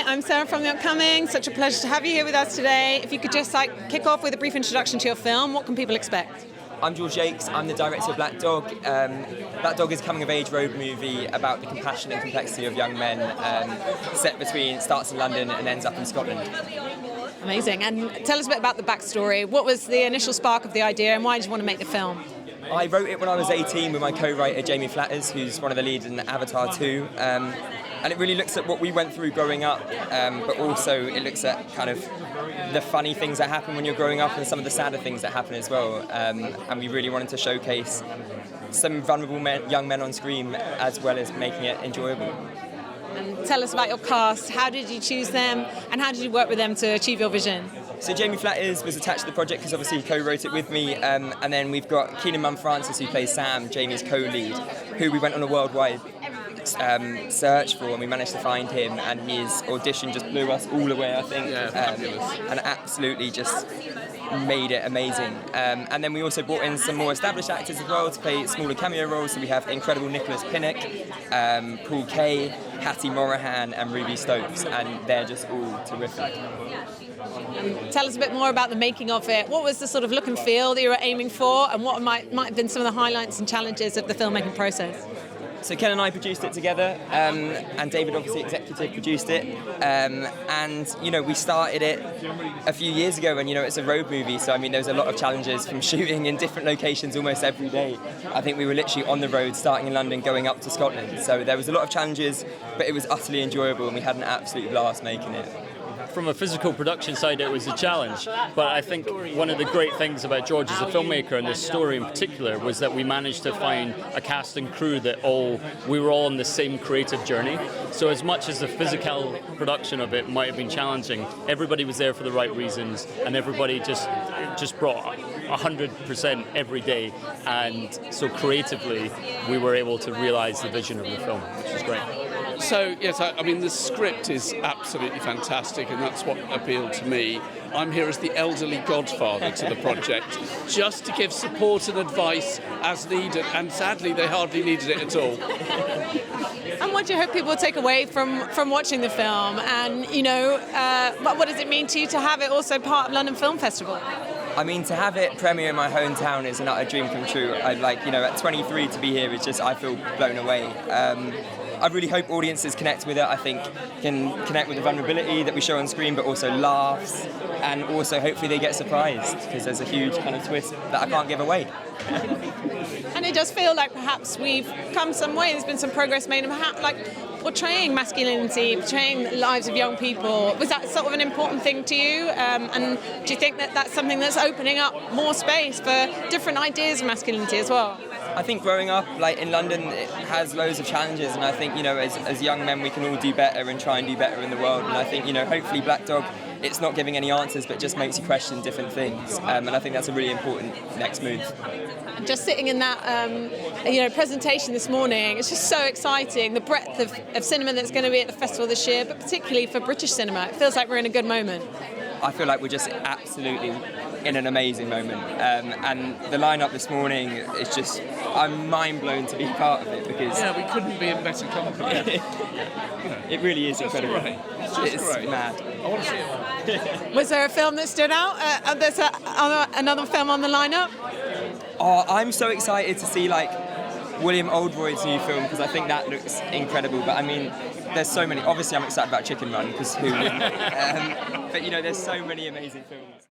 I'm Sarah from The Upcoming. Such a pleasure to have you here with us today. If you could just kick off with a brief introduction to your film, what can people expect? I'm Jaques, I'm the director of Black Dog. Black Dog is a coming-of-age road movie about the compassion and complexity of young men, starts in London and ends up in Scotland. Amazing. And tell us a bit about the backstory. What was the initial spark of the idea and why did you want to make the film? I wrote it when I was 18 with my co-writer Jamie Flatters, who's one of the leads in Avatar 2. And it really looks at what we went through growing up, but also it looks at kind of the funny things that happen when you're growing up and some of the sadder things that happen as well. And we really wanted to showcase some vulnerable young men on screen as well as making it enjoyable. And tell us about your cast. How did you choose them and how did you work with them to achieve your vision? So Jamie Flatters was attached to the project because obviously he co-wrote it with me, and then we've got Keenan Munn-Francis who plays Sam, Jamie's co-lead, who we went on a worldwide search for, and we managed to find him, and his audition just blew us all away, I think, and absolutely just made it amazing. And then we also brought in some more established actors as well to play smaller cameo roles. So we have the incredible Nicholas Pinnock, Paul Kay, Hattie Morahan and Ruby Stokes, and they're just all terrific. Tell us a bit more about the making of it. What was the sort of look and feel that you were aiming for, and what might have been some of the highlights and challenges of the filmmaking process? So Ken and I produced it together, and David obviously executive produced it, and we started it a few years ago, and it's a road movie, so there was a lot of challenges from shooting in different locations almost every day. I think we were literally on the road, starting in London, going up to Scotland, so there was a lot of challenges, but it was utterly enjoyable, and we had an absolute blast making it. From a physical production side, it was a challenge, but I think one of the great things about George as a filmmaker and this story in particular was that we managed to find a cast and crew that we were all on the same creative journey. So as much as the physical production of it might have been challenging, everybody was there for the right reasons, and everybody just brought 100% every day, and so creatively we were able to realise the vision of the film, which was great. So, yes, the script is absolutely fantastic, and that's what appealed to me. I'm here as the elderly godfather to the project, just to give support and advice as needed, and sadly they hardly needed it at all. And what do you hope people will take away from watching the film? And, what does it mean to you to have it also part of London Film Festival? To have it premiere in my hometown is an utter dream come true. At 23 to be here is just, I feel blown away. I really hope audiences connect with it. I think can connect with the vulnerability that we show on screen, but also laughs, and also hopefully they get surprised because there's a huge kind of twist that I can't give away. And it does feel like perhaps we've come some way. There's been some progress made, and perhaps portraying masculinity, portraying the lives of young people. Was that sort of an important thing to you? And do you think that that's something that's opening up more space for different ideas of masculinity as well? I think growing up in London, it has loads of challenges, and I think as young men we can all do better and try and do better in the world. And I think hopefully Black Dog, it's not giving any answers, but just makes you question different things. And I think that's a really important next move. Just sitting in that presentation this morning, it's just so exciting, the breadth of cinema that's going to be at the festival this year, but particularly for British cinema. It feels like we're in a good moment. I feel like we're just absolutely in an amazing moment, and the lineup this morning is just, I'm mind blown to be part of it because we couldn't be in better company. It really is incredible. Right. It's great. Mad. I want to see it. Was there a film that stood out? There's another film on the lineup? Oh, I'm so excited to see William Oldroyd's new film because I think that looks incredible. But there's so many. Obviously, I'm excited about Chicken Run because who? But there's so many amazing films.